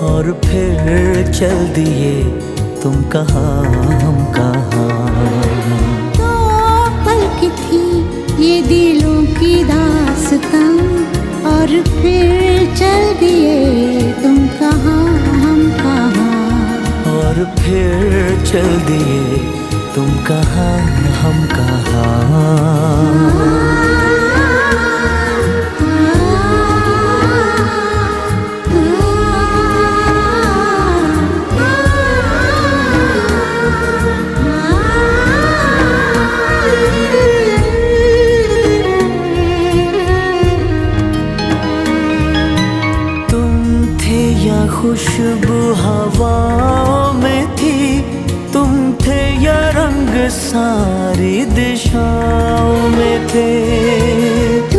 और फिर चल दिए तुम कहाँ हम कहाँ। तो पल की थी ये दिलों की दास्तां, और फिर चल दिए तुम कहाँ हम कहाँ। और फिर चल दिए तुम कहाँ हम कहाँ। खुशबू हवाओं में थी, तुम थे या रंग सारी दिशाओं में थे।